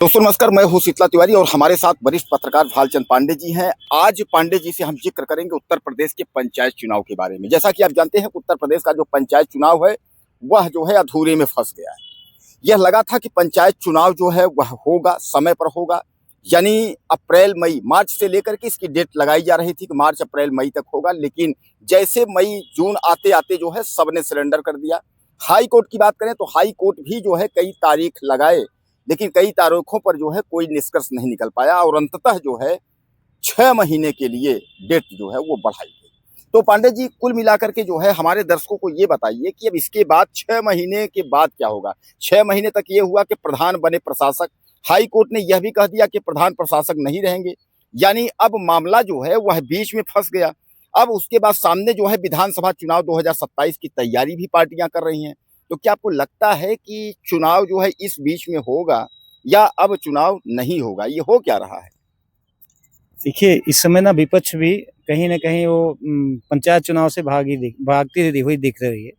दोस्तों नमस्कार, मैं हूं शीतला तिवारी और हमारे साथ वरिष्ठ पत्रकार भालचंद पांडे जी हैं। आज पांडे जी से हम जिक्र करेंगे उत्तर प्रदेश के पंचायत चुनाव के बारे में। जैसा कि आप जानते हैं, उत्तर प्रदेश का जो पंचायत चुनाव है वह जो है अधूरे में फंस गया है। यह लगा था कि पंचायत चुनाव जो है वह होगा, समय पर होगा, यानी अप्रैल मई मार्च से लेकर के इसकी डेट लगाई जा रही थी कि मार्च अप्रैल मई तक होगा। लेकिन जैसे मई जून आते आते जो है सबने सरेंडर कर दिया। हाई कोर्ट की बात करें तो हाई कोर्ट भी जो है कई तारीख लगाए, लेकिन कई तारीखों पर जो है कोई निष्कर्ष नहीं निकल पाया और अंततः जो है 6 महीने के लिए डेट जो है वो बढ़ाई गई। तो पांडे जी, कुल मिलाकर के जो है हमारे दर्शकों को ये बताइए कि अब इसके बाद 6 महीने के बाद क्या होगा। 6 महीने तक ये हुआ कि प्रधान बने प्रशासक। हाई कोर्ट ने यह भी कह दिया कि प्रधान प्रशासक नहीं रहेंगे, यानी अब मामला जो है वह बीच में फंस गया। अब उसके बाद सामने जो है विधानसभा चुनाव 2027 की तैयारी भी पार्टियां कर रही हैं। तो क्या आपको लगता है कि चुनाव जो है इस बीच में होगा या अब चुनाव नहीं होगा? ये हो क्या रहा है? देखिए, इस समय ना विपक्ष भी कहीं न कहीं वो पंचायत चुनाव से भागती हुई दिख रही है।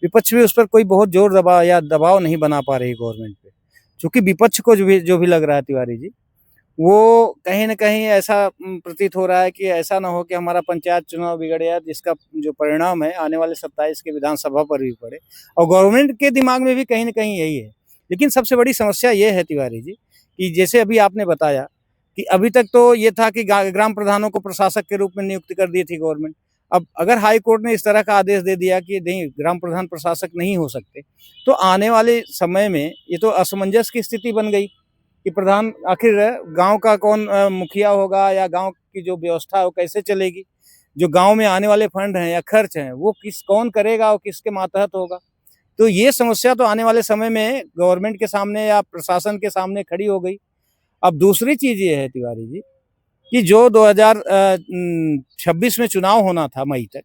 विपक्ष भी उस पर कोई बहुत ज़ोर दबाव नहीं बना पा रही गवर्नमेंट पे। चूँकि विपक्ष को जो भी लग रहा है तिवारी जी, वो कहीं न कहीं ऐसा प्रतीत हो रहा है कि ऐसा ना हो कि हमारा पंचायत चुनाव बिगड़ गया, जिसका जो परिणाम है आने वाले 27 के विधानसभा पर भी पड़े। और गवर्नमेंट के दिमाग में भी कहीं न कहीं यही है। लेकिन सबसे बड़ी समस्या ये है तिवारी जी, कि जैसे अभी आपने बताया कि अभी तक तो ये था कि ग्राम प्रधानों को प्रशासक के रूप में नियुक्त कर दी थी गवर्नमेंट। अब अगर हाई कोर्ट ने इस तरह का आदेश दे दिया कि नहीं, ग्राम प्रधान प्रशासक नहीं हो सकते, तो आने वाले समय में ये तो असमंजस की स्थिति बन गई कि प्रधान आखिर गांव का कौन मुखिया होगा, या गांव की जो व्यवस्था है वो कैसे चलेगी। जो गांव में आने वाले फंड हैं या खर्च हैं वो कौन करेगा और किसके मातहत होगा। तो ये समस्या तो आने वाले समय में गवर्नमेंट के सामने या प्रशासन के सामने खड़ी हो गई। अब दूसरी चीज़ ये है तिवारी जी, कि जो 2026 में चुनाव होना था मई तक,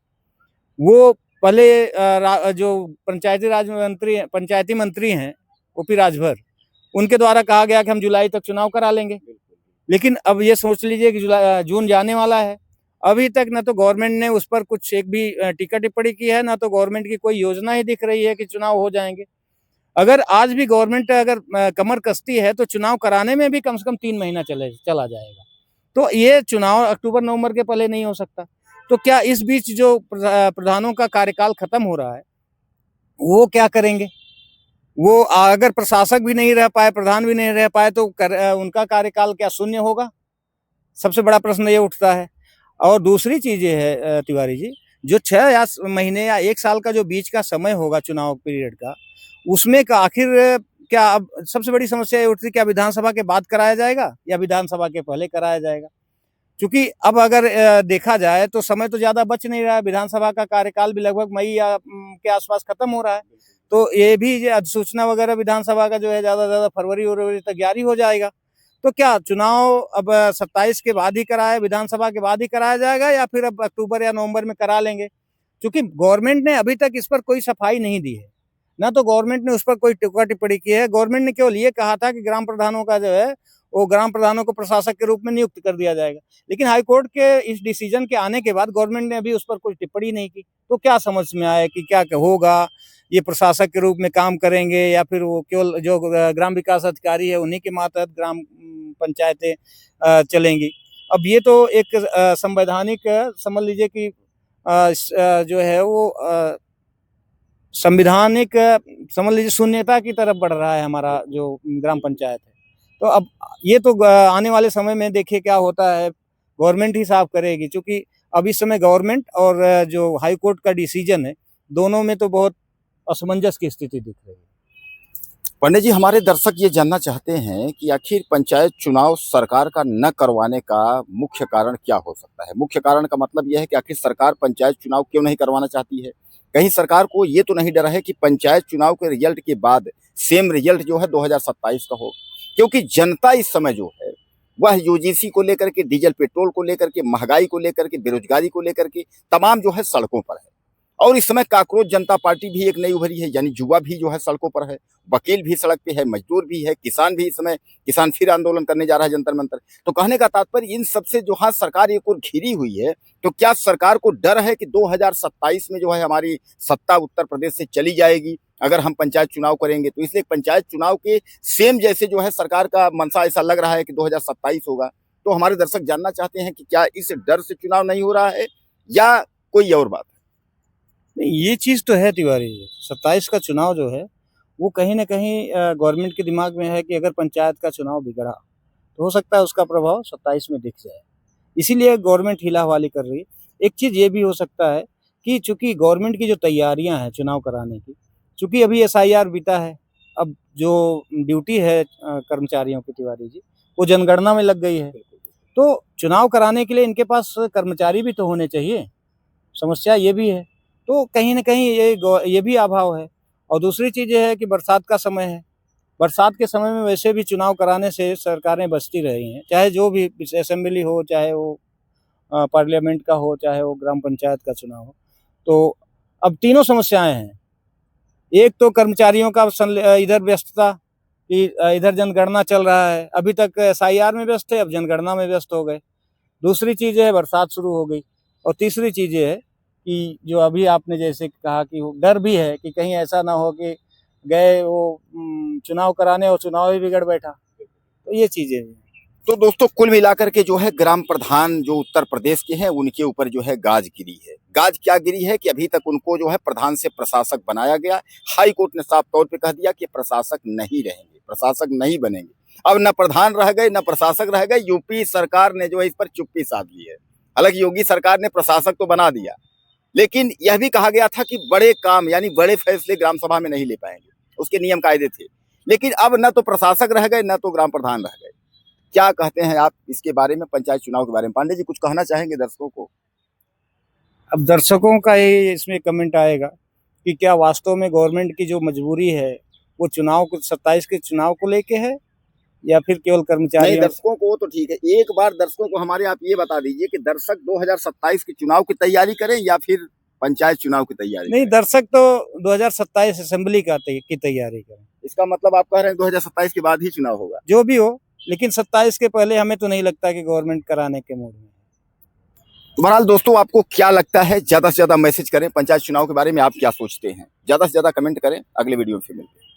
वो पहले जो पंचायती मंत्री हैं ओपी राजभर, उनके द्वारा कहा गया कि हम जुलाई तक चुनाव करा लेंगे। लेकिन अब ये सोच लीजिए कि जून जाने वाला है, अभी तक न तो गवर्नमेंट ने उस पर कुछ एक भी टीका टिप्पणी की है, ना तो गवर्नमेंट की कोई योजना ही दिख रही है कि चुनाव हो जाएंगे। अगर आज भी गवर्नमेंट अगर कमर कसती है तो चुनाव कराने में भी कम से कम 3 महीना चला जाएगा। तो ये चुनाव अक्टूबर-नवंबर के पहले नहीं हो सकता। तो क्या इस बीच जो प्रधानों का कार्यकाल खत्म हो रहा है, वो क्या करेंगे? वो अगर प्रशासक भी नहीं रह पाए, प्रधान भी नहीं रह पाए, तो उनका कार्यकाल क्या शून्य होगा? सबसे बड़ा प्रश्न ये उठता है। और दूसरी चीज़ ये है तिवारी जी, जो 6 या महीने या 1 साल का जो बीच का समय होगा चुनाव पीरियड का, उसमें का आखिर क्या अब सबसे बड़ी समस्या ये उठती है, क्या विधानसभा के बाद कराया जाएगा या विधानसभा के पहले कराया जाएगा? क्योंकि अब अगर देखा जाए तो समय तो ज़्यादा बच नहीं रहा है, विधानसभा का कार्यकाल भी लगभग मई या के आसपास खत्म हो रहा है। तो ये भी जो अधिसूचना वगैरह विधानसभा का जो है ज़्यादा से ज़्यादा फरवरी-वरवरी तक जारी हो जाएगा। तो क्या चुनाव अब 27 के बाद ही कराया, विधानसभा के बाद ही कराया जाएगा, या फिर अब अक्टूबर या नवंबर में करा लेंगे? क्योंकि गवर्नमेंट ने अभी तक इस पर कोई सफाई नहीं दी है। ना तो गवर्नमेंट ने उस पर कोई टीका टिप्पणी की है। गवर्नमेंट ने केवल ये कहा था कि ग्राम प्रधानों का जो है, वो ग्राम प्रधानों को प्रशासक के रूप में नियुक्त कर दिया जाएगा। लेकिन हाई कोर्ट के इस डिसीजन के आने के बाद गवर्नमेंट ने अभी उस पर कोई टिप्पणी नहीं की। तो क्या समझ में आया कि क्या होगा? ये प्रशासक के रूप में काम करेंगे या फिर वो केवल जो ग्राम विकास अधिकारी है उन्हीं के मातहत ग्राम पंचायतें चलेंगी। अब ये तो एक संवैधानिक समझ लीजिए कि जो है वो संविधानिक समझ लीजिए शून्यता की तरफ बढ़ रहा है हमारा जो ग्राम पंचायत है। तो अब ये तो आने वाले समय में देखिए क्या होता है, गवर्नमेंट ही साफ करेगी। चूँकि अब इस समय गवर्नमेंट और जो हाई कोर्ट का डिसीजन है, दोनों में तो बहुत असमंजस की स्थिति दिख रही है। पंडित जी, हमारे दर्शक ये जानना चाहते हैं कि आखिर पंचायत चुनाव सरकार का न करवाने का मुख्य कारण क्या हो सकता है? मुख्य कारण का मतलब यह है कि आखिर सरकार पंचायत चुनाव क्यों नहीं करवाना चाहती है? कहीं सरकार को ये तो नहीं डर है कि पंचायत चुनाव के रिजल्ट के बाद सेम रिजल्ट जो है 2027 का हो? क्योंकि जनता इस समय जो है वह यूजीसी को लेकर के, डीजल पेट्रोल को लेकर के, महंगाई को लेकर के, बेरोजगारी को लेकर के तमाम जो है सड़कों पर है। और इस समय काकरोच जनता पार्टी भी एक नई उभरी है, यानी युवा भी जो है सड़कों पर है, वकील भी सड़क पे है, मजदूर भी है, किसान भी। इस समय किसान फिर आंदोलन करने जा रहा है जंतर मंतर। तो कहने का तात्पर्य इन सबसे जो है सरकार एक और घिरी हुई है। तो क्या सरकार को डर है कि 2027 में जो है हमारी सत्ता उत्तर प्रदेश से चली जाएगी अगर हम पंचायत चुनाव करेंगे तो, इसलिए पंचायत चुनाव के सेम जैसे जो है सरकार का मंशा ऐसा लग रहा है कि 2027 होगा। तो हमारे दर्शक जानना चाहते हैं कि क्या इस डर से चुनाव नहीं हो रहा है या कोई और बात? नहीं, ये चीज़ तो है तिवारी जी, 27 का चुनाव जो है वो कहीं न कहीं गवर्नमेंट के दिमाग में है कि अगर पंचायत का चुनाव बिगड़ा तो हो सकता है उसका प्रभाव 27 में दिख जाए। इसीलिए गवर्नमेंट हीला-हवाली कर रही है। एक चीज़ ये भी हो सकता है कि चूँकि गवर्नमेंट की जो तैयारियाँ हैं चुनाव कराने की, चूँकि अभी एसआईआर बीता है, अब जो ड्यूटी है कर्मचारियों की तिवारी जी, वो जनगणना में लग गई है। तो चुनाव कराने के लिए इनके पास कर्मचारी भी तो होने चाहिए, समस्या ये भी है। तो कहीं न कहीं ये भी अभाव है। और दूसरी चीज़ ये है कि बरसात का समय है। बरसात के समय में वैसे भी चुनाव कराने से सरकारें बचती रही हैं, चाहे जो भी असेंबली हो, चाहे वो पार्लियामेंट का हो, चाहे वो ग्राम पंचायत का चुनाव हो। तो अब तीनों समस्याएँ हैं। एक तो कर्मचारियों का इधर व्यस्तता कि इधर जनगणना चल रहा है, अभी तक एसआईआर में व्यस्त थे, अब जनगणना में व्यस्त हो गए। दूसरी चीज़ है बरसात शुरू हो गई और तीसरी चीज़ ये है कि जो अभी आपने जैसे कहा कि वो डर भी है कि कहीं ऐसा ना हो कि गए वो चुनाव कराने और चुनाव ही बिगड़ बैठा। तो ये चीज़ें हैं। तो दोस्तों कुल मिलाकर के जो है ग्राम प्रधान जो उत्तर प्रदेश के हैं उनके ऊपर जो है गाज गिरी है। गाज क्या गिरी है कि अभी तक उनको जो है प्रधान से प्रशासक बनाया गया। हाई कोर्ट ने साफ तौर पे कह दिया कि प्रशासक नहीं रहेंगे, प्रशासक नहीं बनेंगे। अब न प्रधान रह गए न प्रशासक रह गए, यूपी सरकार ने जो है इस पर चुप्पी साध ली है। हालांकि योगी सरकार ने प्रशासक तो बना दिया, लेकिन यह भी कहा गया था कि बड़े काम यानी बड़े फैसले ग्राम सभा में नहीं ले पाएंगे, उसके नियम कायदे थे। लेकिन अब न तो प्रशासक रह गए न तो ग्राम प्रधान रह गए। क्या कहते हैं आप इसके बारे में, पंचायत चुनाव के बारे में? पांडे जी कुछ कहना चाहेंगे दर्शकों को? अब दर्शकों का ये इसमें कमेंट आएगा कि क्या वास्तव में गवर्नमेंट की जो मजबूरी है वो चुनाव को 27 के चुनाव को लेके है या फिर केवल नहीं, कर्मचारियों? दर्शकों को तो ठीक है, एक बार दर्शकों को हमारे आप ये बता दीजिए कि दर्शक 2027 के चुनाव की तैयारी करें या फिर पंचायत चुनाव की तैयारी नहीं, करें? दर्शक तो 2027 असेंबली की तैयारी करें। इसका मतलब आप कह रहे हैं 2027 के बाद ही चुनाव होगा? जो भी हो, लेकिन 27 के पहले हमें तो नहीं लगता कि गवर्नमेंट कराने के मूड में है। तो बहरहाल दोस्तों आपको क्या लगता है, ज्यादा से ज्यादा मैसेज करें पंचायत चुनाव के बारे में, आप क्या सोचते हैं, ज्यादा से ज्यादा कमेंट करें। अगले वीडियो में फिर मिलते हैं।